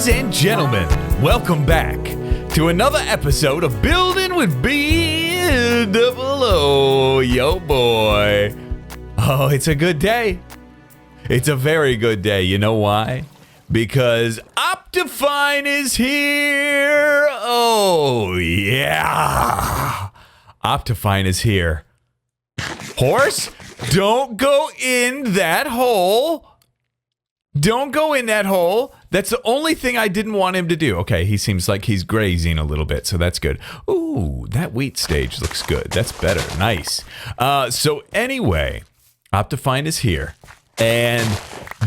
Ladies and gentlemen, welcome back to another episode of Building with B-double-O. Yo, boy. Oh, it's a good day. It's a very good day. You know why? Because Optifine is here. Oh, yeah. Optifine is here. Horse, don't go in that hole. Don't go in that hole. That's the only thing I didn't want him to do. Okay, he seems like he's grazing a little bit, so that's good. Ooh, that wheat stage looks good. That's better. Nice. So anyway, Optifine is here. And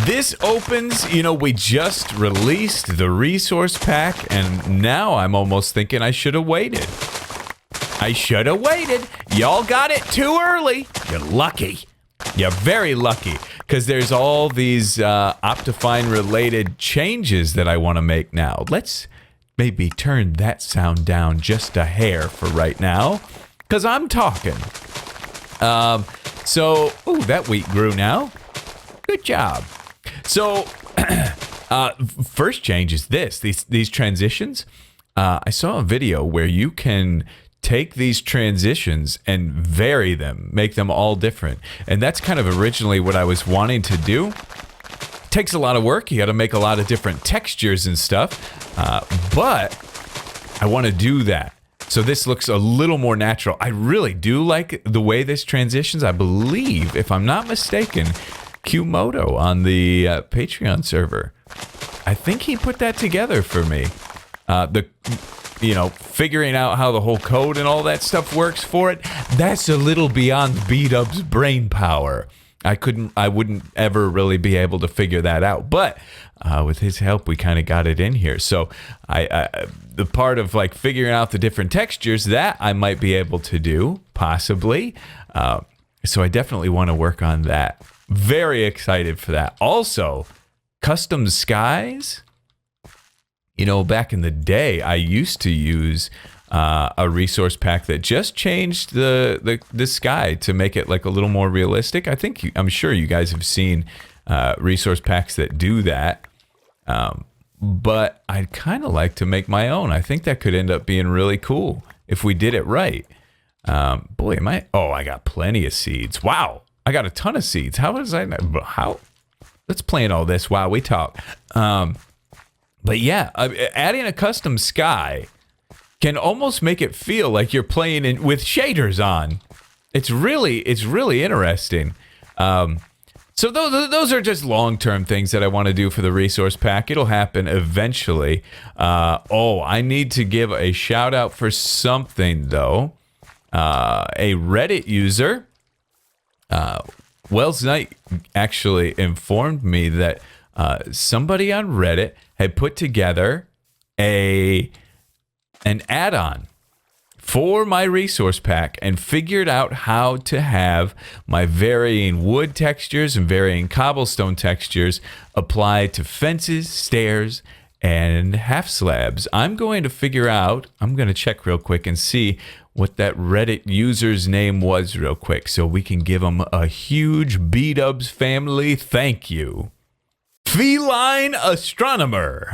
this opens, we just released the resource pack, and now I'm almost thinking I should have waited. Y'all got it too early. You're lucky. You're very lucky, because there's all these Optifine-related changes that I want to make now. Let's maybe turn that sound down just a hair for right now, because I'm talking. Ooh, that wheat grew now. Good job. So, first change is these transitions. I saw a video where you can take these transitions and vary them, make them all different. And that's kind of originally what I was wanting to do. It takes a lot of work. You got to make a lot of different textures and stuff. But I want to do that. So this looks a little more natural. I really do like the way this transitions. I believe, if I'm not mistaken, Qmodo on the Patreon server, I think he put that together for me. Figuring out how the whole code and all that stuff works for it, that's a little beyond B-Dub's brain power. I wouldn't ever really be able to figure that out. But with his help, we kind of got it in here. So the part of like figuring out the different textures, that I might be able to do, possibly. So I definitely want to work on that. Very excited for that. Also, custom skies. Back in the day, I used to use a resource pack that just changed the sky to make it like a little more realistic. I'm sure you guys have seen resource packs that do that. But I'd kind of like to make my own. I think that could end up being really cool if we did it right. I got plenty of seeds. Wow, I got a ton of seeds. Let's plan all this while we talk. But yeah, adding a custom sky can almost make it feel like you're playing with shaders on. It's really interesting. So those are just long-term things that I want to do for the resource pack. It'll happen eventually. I need to give a shout out for something though. A Reddit user, Wells Knight, actually informed me that somebody on Reddit had put together an add-on for my resource pack and figured out how to have my varying wood textures and varying cobblestone textures apply to fences, stairs, and half slabs. I'm going to check real quick and see what that Reddit user's name was real quick so we can give them a huge B-Dubs family thank you. Feline Astronomer.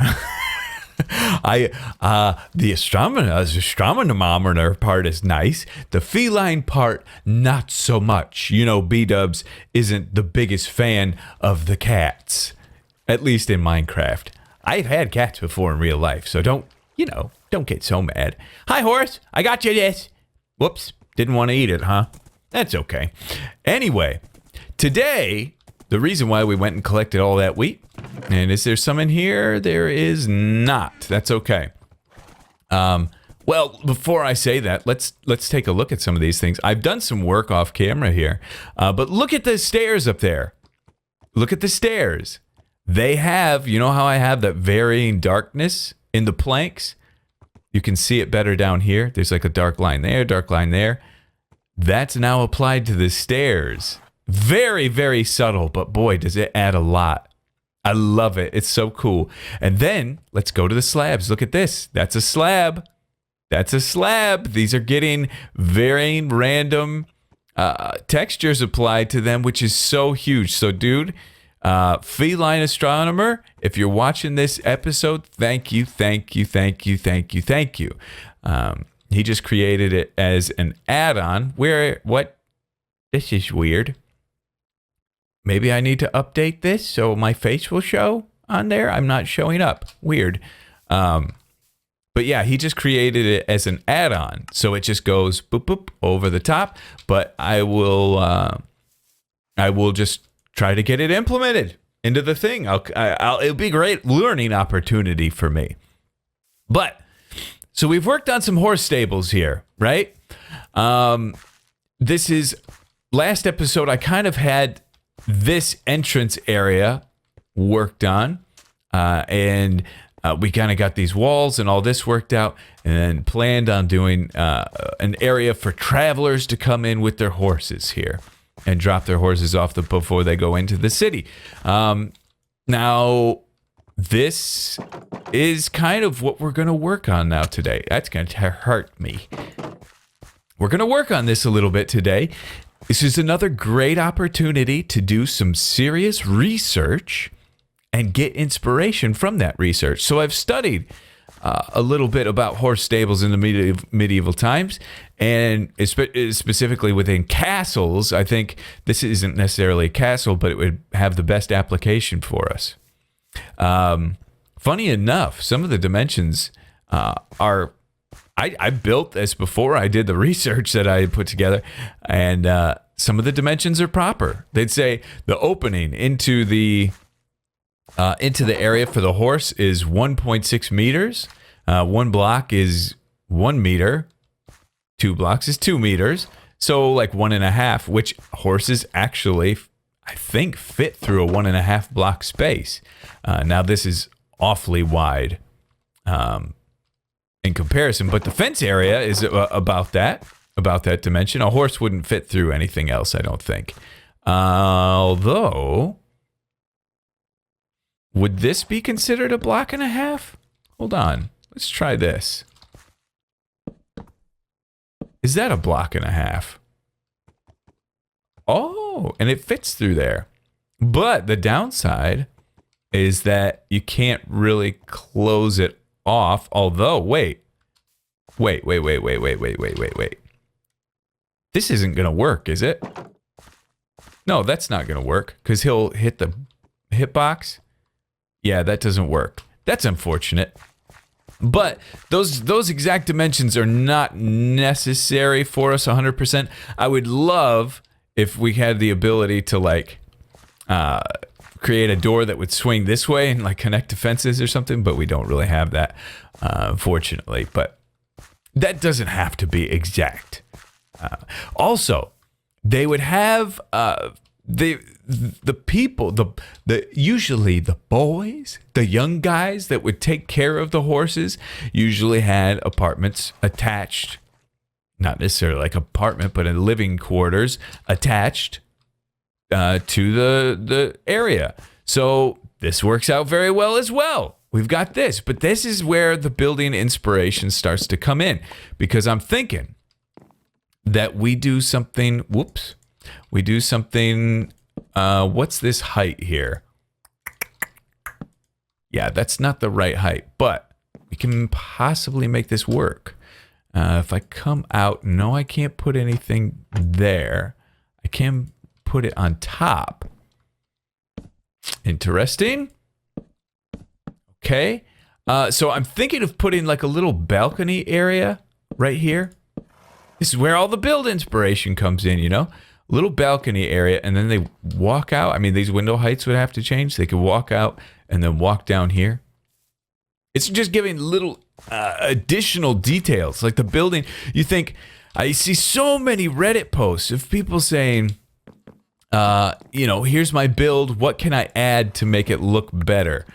The astronomer part is nice. The feline part, not so much. B-Dubs isn't the biggest fan of the cats, at least in Minecraft. I've had cats before in real life, so don't get so mad. Hi, horse. I got you this. Whoops. Didn't want to eat it, huh? That's okay. Anyway, today, the reason why we went and collected all that wheat, and is there some in here? There is not. That's okay. Well, before I say that, let's take a look at some of these things. I've done some work off camera here, but look at the stairs up there. Look at the stairs. They have, how I have that varying darkness in the planks? You can see it better down here. There's like a dark line there, dark line there. That's now applied to the stairs. Very, very subtle, but boy, does it add a lot. I love it. It's so cool. And then let's go to the slabs. Look at this. That's a slab. These are getting varying random textures applied to them, which is so huge. So, dude, Feline Astronomer, if you're watching this episode, thank you. He just created it as an add-on. This is weird. Maybe I need to update this so my face will show on there. I'm not showing up. Weird. But yeah, he just created it as an add-on. So it just goes boop, boop over the top. But I will just try to get it implemented into the thing. It'll be a great learning opportunity for me. But so we've worked on some horse stables here, right? This is last episode. I kind of had this entrance area worked on, and we kind of got these walls and all this worked out, and then planned on doing an area for travelers to come in with their horses here and drop their horses off before they go into the city. Now, this is kind of what we're going to work on now today. That's going to hurt me. We're going to work on this a little bit today. This is another great opportunity to do some serious research and get inspiration from that research. So I've studied a little bit about horse stables in the medieval times, and specifically within castles. I think this isn't necessarily a castle, but it would have the best application for us. Funny enough, some of the dimensions are... I built this before I did the research that I put together, and some of the dimensions are proper. They'd say the opening into the area for the horse is 1.6 meters. One block is 1 meter. 2 blocks is 2 meters. So like 1.5, which horses actually, I think, fit through a 1.5 block space. Now this is awfully wide. In comparison, but the fence area is about that dimension. A horse wouldn't fit through anything else, I don't think. Although, would this be considered a 1.5 blocks? Hold on, let's try this. Is that a 1.5 blocks? Oh, and it fits through there. But the downside is that you can't really close it off. Although, wait. This isn't going to work, is it? No, that's not going to work because he'll hit the hitbox. Yeah, that doesn't work. That's unfortunate. But those exact dimensions are not necessary for us 100%. I would love if we had the ability to like create a door that would swing this way and like connect to fences or something, but we don't really have that, unfortunately. But that doesn't have to be exact. Also, they would have the people, usually the boys, the young guys that would take care of the horses, usually had apartments attached, not necessarily like apartment, but in living quarters attached to the area. So this works out very well as well. We've got this, but this is where the building inspiration starts to come in, because I'm thinking that we do something, what's this height here? Yeah, that's not the right height, but we can possibly make this work. If I come out, no, I can't put anything there. I can put it on top. Interesting. Okay. So I'm thinking of putting like a little balcony area right here. This is where all the build inspiration comes in, you know? Little balcony area, and then they walk out. I mean, these window heights would have to change. They could walk out and then walk down here. It's just giving little additional details. Like the building, you think, I see so many Reddit posts of people saying, here's my build. What can I add to make it look better?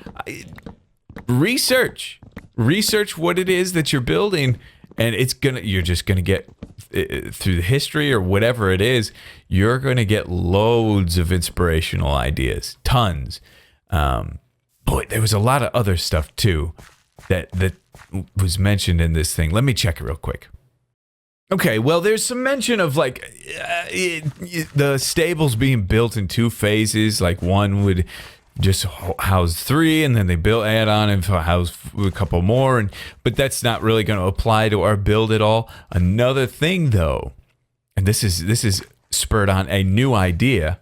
Research what it is that you're building, and you're just gonna get through the history or whatever it is. You're gonna get loads of inspirational ideas, tons. Boy, there was a lot of other stuff too that was mentioned in this thing. Let me check it real quick. Okay, well, there's some mention of like the stables being built in 2 phases. Like one would just house 3, and then they add on and house a couple more. But that's not really going to apply to our build at all. Another thing, though, and this is spurred on a new idea,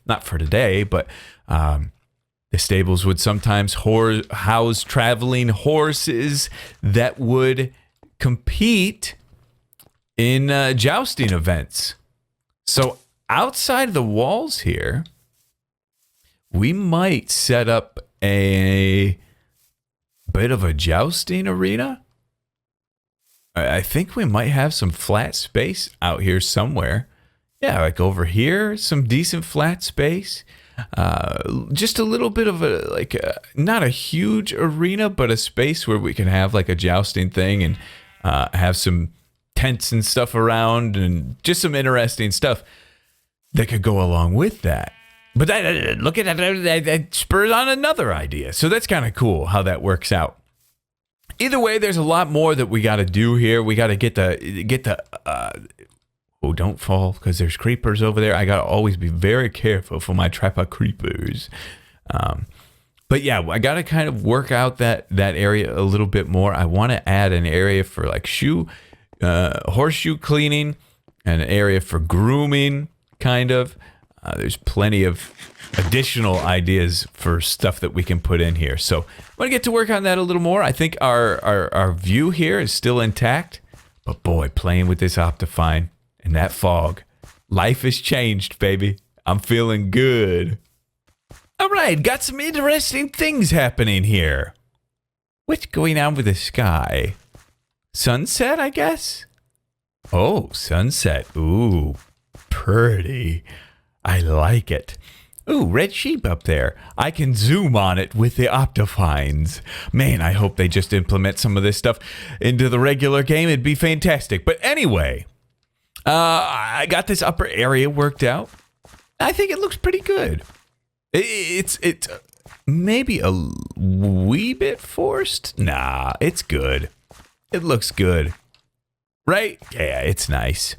not for today, but the stables would sometimes house traveling horses that would compete in jousting events. So outside the walls here, we might set up a bit of a jousting arena. I think we might have some flat space out here somewhere. Yeah, like over here, some decent flat space. Just a little bit of not a huge arena, but a space where we can have like a jousting thing and have some tents and stuff around and just some interesting stuff that could go along with that. But look at that spurs on another idea. So that's kind of cool how that works out. Either way, there's a lot more that we got to do here. We got to get the oh, don't fall because there's creepers over there. I got to always be very careful for my trap of creepers. But yeah, I got to kind of work out that area a little bit more. I want to add an area for like horseshoe cleaning, an area for grooming, kind of. There's plenty of additional ideas for stuff that we can put in here. So I'm going to get to work on that a little more. I think our view here is still intact. But boy, playing with this Optifine and that fog, life has changed, baby. I'm feeling good. All right, got some interesting things happening here. What's going on with the sky? Sunset, I guess? Oh, sunset. Ooh, pretty. I like it. Ooh, red sheep up there. I can zoom on it with the Optifines. Man, I hope they just implement some of this stuff into the regular game. It'd be fantastic. But anyway, I got this upper area worked out. I think it looks pretty good. It's maybe a wee bit forced. Nah, it's good. It looks good. Right? Yeah, it's nice.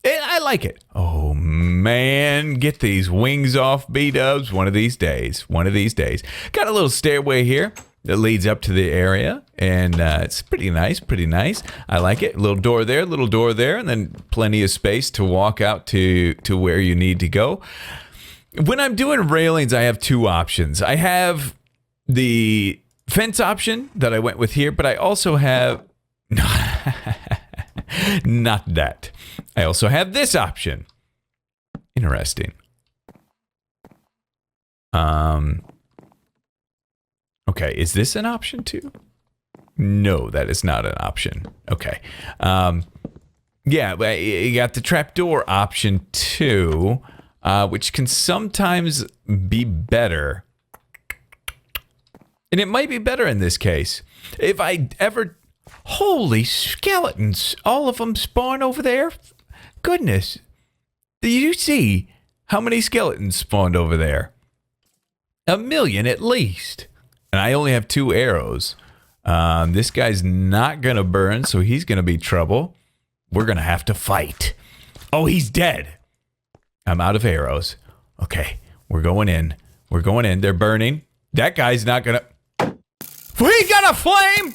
I like it. Oh, man. Get these wings off, B-dubs. One of these days. One of these days. Got a little stairway here that leads up to the area. And it's pretty nice. Pretty nice. I like it. Little door there. Little door there. And then plenty of space to walk out to where you need to go. When I'm doing railings, I have 2 options. I have the fence option that I went with here. But I also have... Not that. I also have this option. Interesting. Okay, is this an option too? No, that is not an option. Okay. Yeah, you got the trapdoor option too, which can sometimes be better. And it might be better in this case. If I ever... Holy skeletons! All of them spawn over there? Goodness. Did you see how many skeletons spawned over there? 1 million at least. And I only have 2 arrows. This guy's not going to burn, so he's going to be trouble. We're going to have to fight. Oh, he's dead. I'm out of arrows. Okay, we're going in. We're going in. They're burning. That guy's not going to... He got a flame!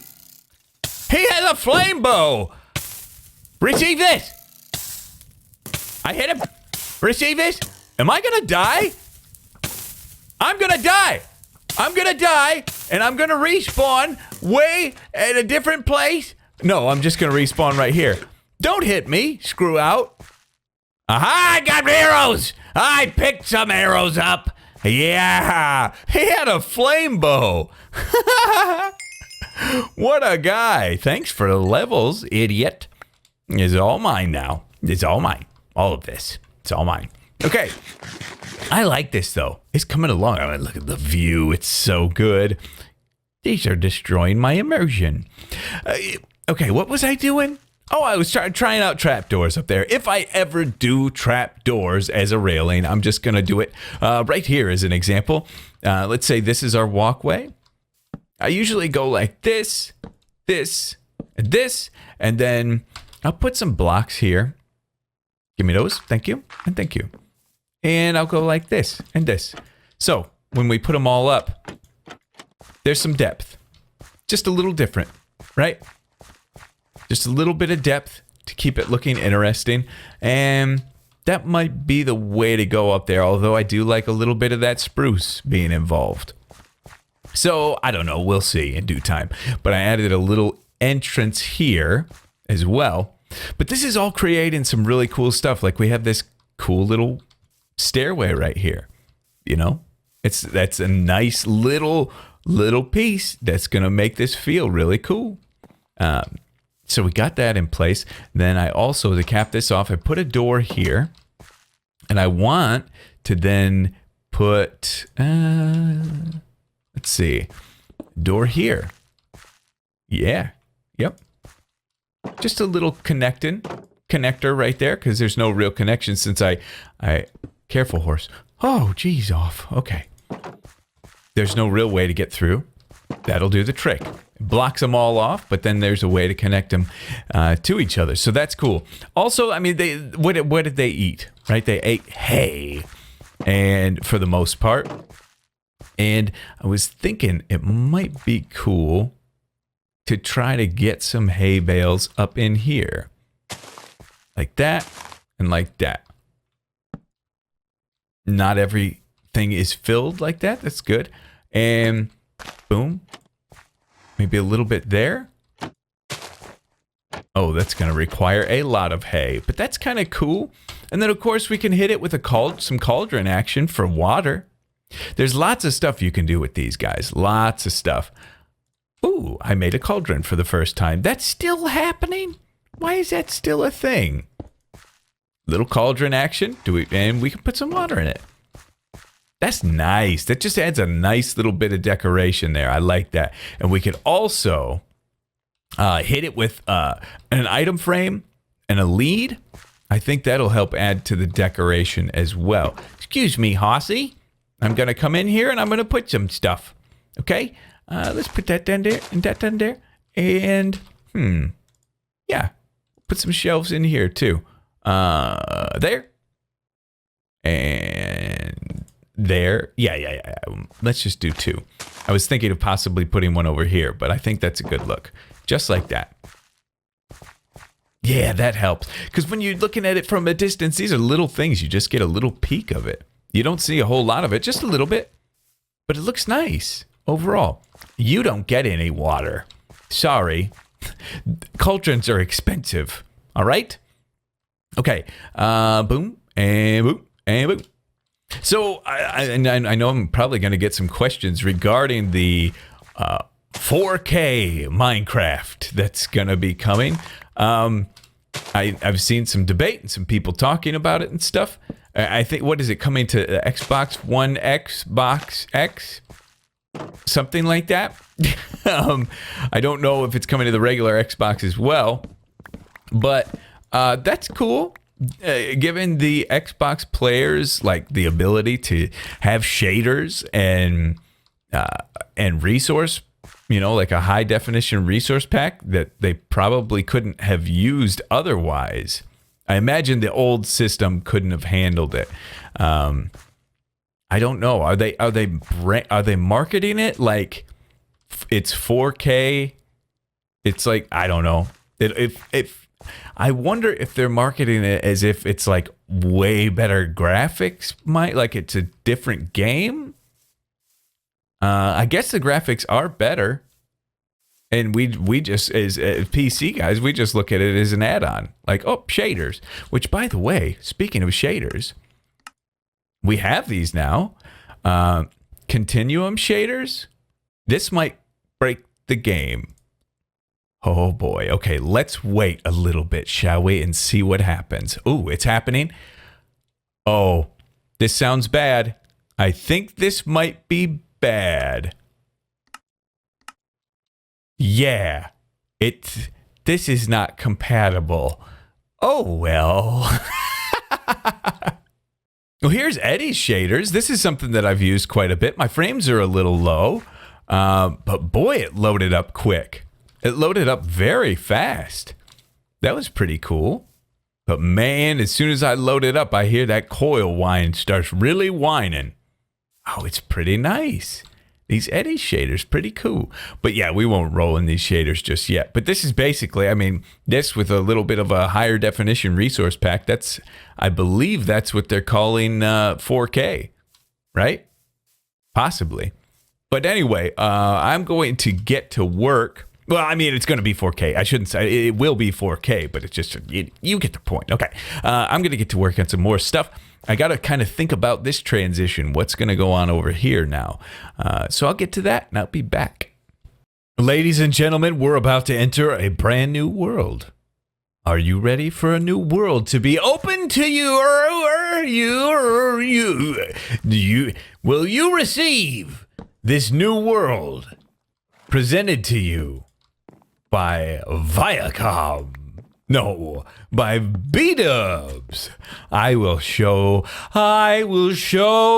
He has a flame bow! Receive this! I hit him. Receive this. Am I gonna die? I'm gonna die! I'm gonna die, and I'm gonna respawn way at a different place. No, I'm just gonna respawn right here. Don't hit me, screw out. Aha, I got arrows! I picked some arrows up. Yeah, he had a flame bow. What a guy. Thanks for the levels, idiot. It's all mine now. It's all mine. All of this. It's all mine. Okay. I like this, though. It's coming along. I mean, look at the view. It's so good. These are destroying my immersion. Okay, what was I doing? Oh, I was trying out trapdoors up there. If I ever do trapdoors as a railing, I'm just going to do it right here as an example. Let's say this is our walkway. I usually go like this, this, and this, and then I'll put some blocks here. Give me those. Thank you. And thank you. And I'll go like this and this. So when we put them all up, there's some depth. Just a little different, right? Just a little bit of depth to keep it looking interesting. And that might be the way to go up there, although I do like a little bit of that spruce being involved. So I don't know. We'll see in due time. But I added a little entrance here as well. But this is all creating some really cool stuff. Like we have this cool little stairway right here. You know, that's a nice little piece that's going to make this feel really cool. So we got that in place. Then I also, to cap this off, I put a door here. And I want to then put, let's see, door here. Yeah. Yep. Just a little connector right there, because there's no real connection since I careful horse. Oh, geez, off. Okay. There's no real way to get through. That'll do the trick. It blocks them all off, but then there's a way to connect them to each other. So that's cool. Also, I mean, what did they eat? Right? They ate hay, and for the most part. And I was thinking it might be cool to try to get some hay bales up in here. Like that and like that. Not everything is filled like that. That's good. And boom. Maybe a little bit there. Oh, that's going to require a lot of hay. But that's kind of cool. And then, of course, we can hit it with some cauldron action for water. There's lots of stuff you can do with these guys. Lots of stuff. Ooh, I made a cauldron for the first time. That's still happening? Why is that still a thing? Little cauldron action. And we can put some water in it. That's nice. That just adds a nice little bit of decoration there. I like that. And we could also hit it with an item frame and a lead. I think that'll help add to the decoration as well. Excuse me, Hossy. I'm going to come in here and I'm going to put some stuff. Okay? Let's put that down there and that down there. And, yeah. Put some shelves in here too. There. And there. Yeah. Let's just do two. I was thinking of possibly putting one over here, but I think that's a good look. Just like that. Yeah, that helps. Because when you're looking at it from a distance, these are little things. You just get a little peek of it. You don't see a whole lot of it, just a little bit. But it looks nice overall. You don't get any water. Sorry. Cauldrons are expensive. All right? Okay. Boom, and boom, and boom. So I know I'm probably going to get some questions regarding the 4K Minecraft that's going to be coming. I've seen some debate and some people talking about it and stuff. I think, what is it, coming to Xbox One, Xbox X? Something like that. I don't know if it's coming to the regular Xbox as well. But that's cool. Giving the Xbox players like the ability to have shaders and resource, like a high definition resource pack that they probably couldn't have used otherwise. I imagine the old system couldn't have handled it. I don't know. Are they marketing it like it's 4K? It's like, I don't know. If I wonder if they're marketing it as if it's like way better graphics, like it's a different game. I guess the graphics are better. And we just, as PC guys, we just look at it as an add-on. Like, oh, shaders. Which, by the way, speaking of shaders, we have these now. Continuum shaders. This might break the game. Oh, boy. Okay, let's wait a little bit, shall we, and see what happens. Ooh, it's happening. Oh, this sounds bad. I think this might be bad. Yeah, this is not compatible. Oh, well. Well, here's Eddie's shaders. This is something that I've used quite a bit. My frames are a little low, but boy, it loaded up quick. It loaded up very fast. That was pretty cool. But man, as soon as I load it up, I hear that coil whine starts really whining. Oh, it's pretty nice. These eddy shaders, pretty cool. But yeah, we won't roll in these shaders just yet. But this is basically, I mean, this with a little bit of a higher definition resource pack. That's, I believe that's what they're calling 4K, right? Possibly. But anyway, I'm going to get to work. Well, I mean, it's going to be 4K. I shouldn't say it will be 4K, but it's just, you get the point. Okay. I'm going to get to work on some more stuff. I got to kind of think about this transition. What's going to go on over here now? So I'll get to that and I'll be back. Ladies and gentlemen, we're about to enter a brand new world. Are you ready for a new world to be open to you? Will you receive this new world presented to you by Viacom? No, by B-Dubs. I will show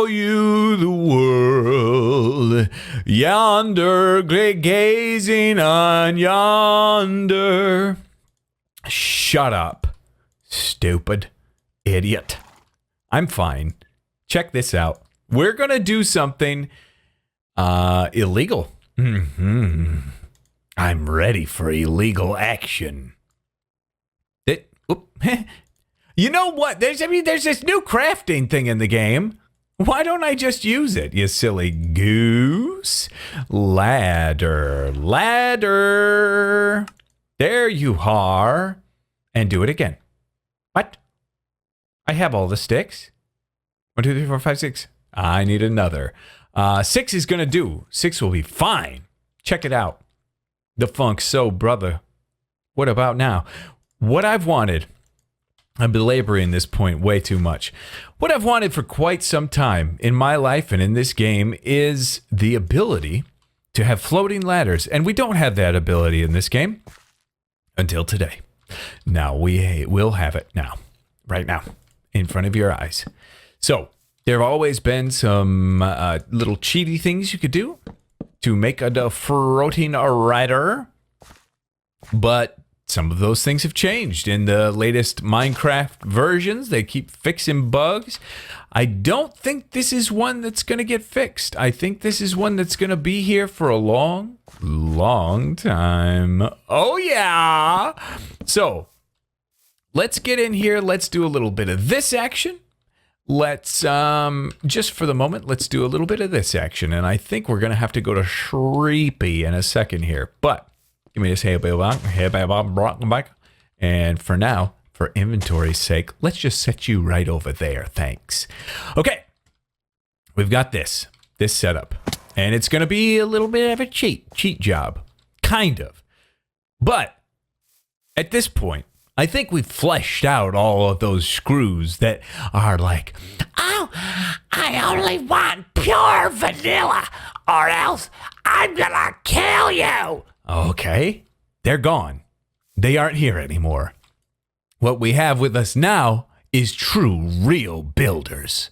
you the world. Yonder, gazing on yonder. Shut up, stupid idiot. I'm fine. Check this out. We're going to do something illegal. I'm ready for illegal action. You know what? There's this new crafting thing in the game. Why don't I just use it, you silly goose? Ladder. There you are. And do it again. What? I have all the sticks. 1, 2, 3, 4, 5, 6. I need another. 6 is going to do. 6 will be fine. Check it out. The funk so, brother. What about now? What I've wanted, I'm belaboring this point way too much. What I've wanted for quite some time in my life and in this game is the ability to have floating ladders. And we don't have that ability in this game until today. Now we will have it now, right now, in front of your eyes. So there have always been some little cheaty things you could do to make a floating ladder, but some of those things have changed in the latest Minecraft versions. They keep fixing bugs. I don't think this is one that's going to get fixed. I think this is one that's going to be here for a long, long time. Oh, yeah. So let's get in here. Let's do a little bit of this action. Let's, just for the moment, let's do a little bit of this action. And I think we're going to have to go to Shreepy in a second here. But give me this back. And for now, for inventory's sake, let's just set you right over there. Thanks. Okay. We've got this setup. And it's going to be a little bit of a cheat job. Kind of. But at this point, I think we've fleshed out all of those screws that are like, oh, I only want pure vanilla or else I'm gonna kill you. Okay, they're gone. They aren't here anymore. What we have with us now is true, real builders.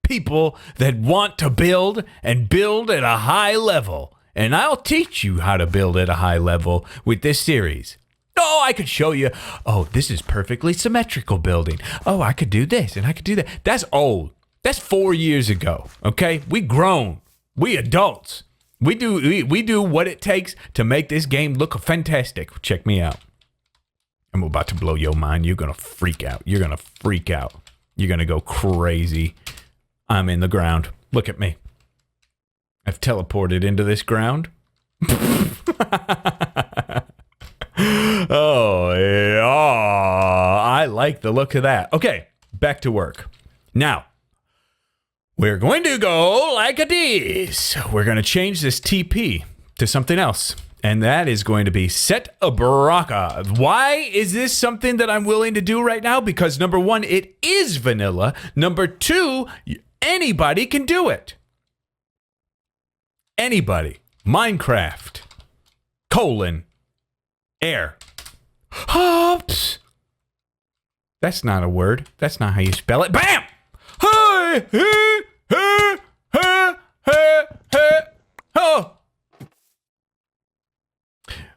People that want to build and build at a high level. And I'll teach you how to build at a high level with this series. Oh, I could show you. Oh, this is perfectly symmetrical building. Oh, I could do this and I could do that. That's old. That's 4 years ago. Okay, we grown. We adults. We do what it takes to make this game look fantastic. Check me out. I'm about to blow your mind. You're gonna freak out. You're gonna freak out. You're gonna go crazy. I'm in the ground. Look at me. I've teleported into this ground. Oh, yeah. I like the look of that. Okay, back to work. Now, we're going to go like this. We're going to change this TP to something else. And that is going to be Set a Baraka. Why is this something that I'm willing to do right now? Because number one, it is vanilla. Number two, anybody can do it. Anybody. Minecraft. Air. Hops. That's not a word. That's not how you spell it. Bam! Hey, hey, hey, hey, hey, hey. Oh.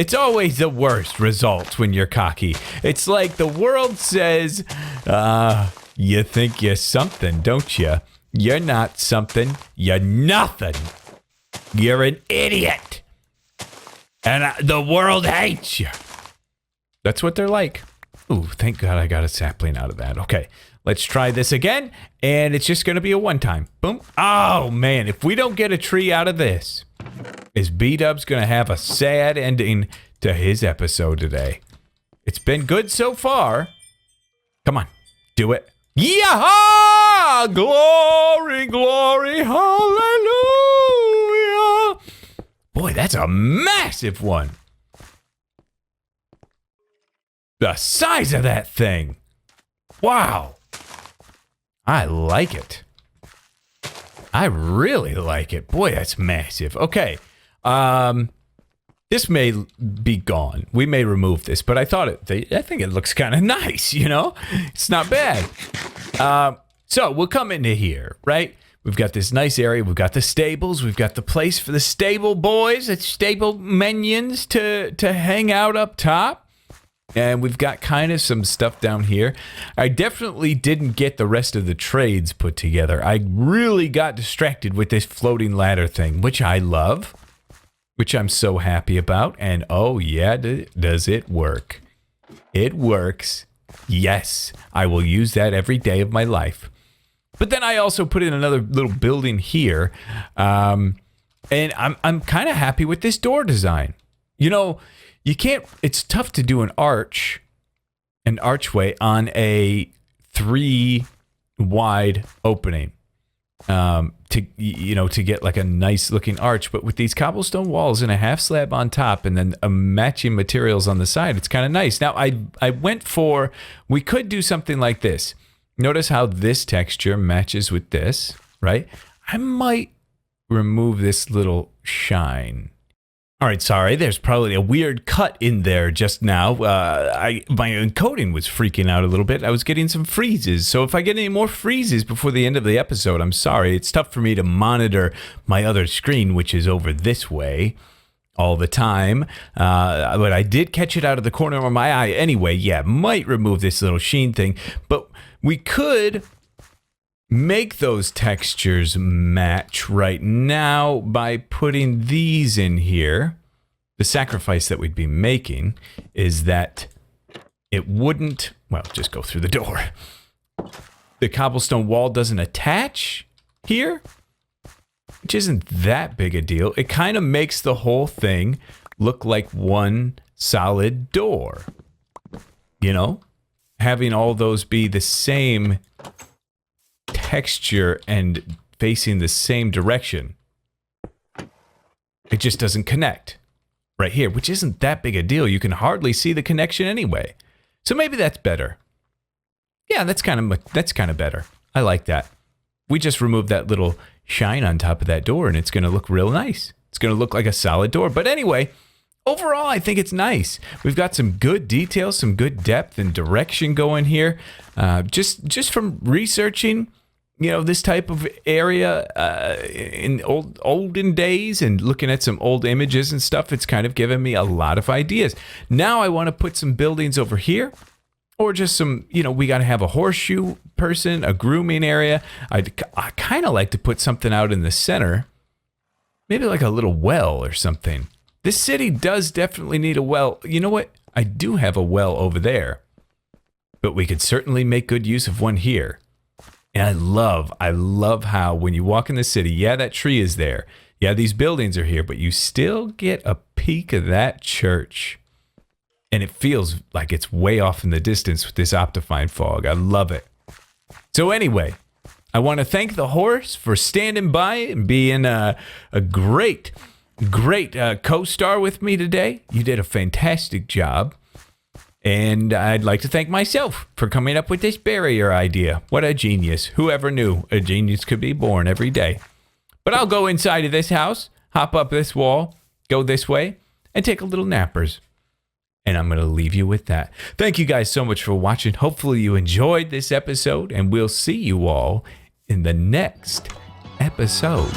It's always the worst results when you're cocky. It's like the world says, you think you're something, don't you? You're not something. You're nothing. You're an idiot. And the world hates you. That's what they're like. Ooh, thank God I got a sapling out of that. Okay, let's try this again. And it's just going to be a one-time. Boom. Oh, man, if we don't get a tree out of this, is B-Dubs going to have a sad ending to his episode today? It's been good so far. Come on, do it. Yah! Glory, glory, hallelujah. Boy, that's a massive one. The size of that thing. Wow. I like it. I really like it. Boy, that's massive. Okay. This may be gone. We may remove this, but I think it looks kind of nice, you know? It's not bad. So we'll come into here, right? We've got this nice area. We've got the stables. We've got the place for the stable boys, the stable minions to hang out up top. And we've got kind of some stuff down here. I definitely didn't get the rest of the trades put together. I really got distracted with this floating ladder thing, which I love, which I'm so happy about. And oh yeah, does it work? It works. Yes, I will use that every day of my life. But then I also put in another little building here. And I'm kind of happy with this door design. You know, you can't, it's tough to do an archway on a 3 wide opening to get like a nice looking arch. But with these cobblestone walls and a half slab on top and then matching materials on the side, it's kind of nice. Now I went for, we could do something like this. Notice how this texture matches with this, right? I might remove this little shine. All right, sorry, there's probably a weird cut in there just now. My encoding was freaking out a little bit. I was getting some freezes. So if I get any more freezes before the end of the episode, I'm sorry. It's tough for me to monitor my other screen, which is over this way all the time. But I did catch it out of the corner of my eye anyway. Yeah, might remove this little sheen thing. But we could make those textures match right now by putting these in here. The sacrifice that we'd be making is that it wouldn't, well, just go through the door. The cobblestone wall doesn't attach here, which isn't that big a deal. It kind of makes the whole thing look like one solid door. You know, having all those be the same texture and facing the same direction, it just doesn't connect right here, which isn't that big a deal. You can hardly see the connection anyway. So maybe that's better. Yeah, that's kind of better. I like that. We just removed that little shine on top of that door and it's going to look real nice. It's going to look like a solid door. But anyway, overall, I think it's nice. We've got some good details, some good depth and direction going here. Just from researching, you know, this type of area in olden days and looking at some old images and stuff, it's kind of given me a lot of ideas. Now I want to put some buildings over here, or just some, you know, we got to have a horseshoe person, a grooming area. I kind of like to put something out in the center, maybe like a little well or something. This city does definitely need a well. You know what? I do have a well over there, but we could certainly make good use of one here. And I love how when you walk in the city, yeah, that tree is there. Yeah, these buildings are here, but you still get a peek of that church. And it feels like it's way off in the distance with this Optifine fog. I love it. So anyway, I want to thank the horse for standing by and being a great co-star with me today. You did a fantastic job. And I'd like to thank myself for coming up with this barrier idea. What a genius. Whoever knew a genius could be born every day. But I'll go inside of this house, hop up this wall, go this way, and take a little nappers. And I'm going to leave you with that. Thank you guys so much for watching. Hopefully you enjoyed this episode, and we'll see you all in the next episode.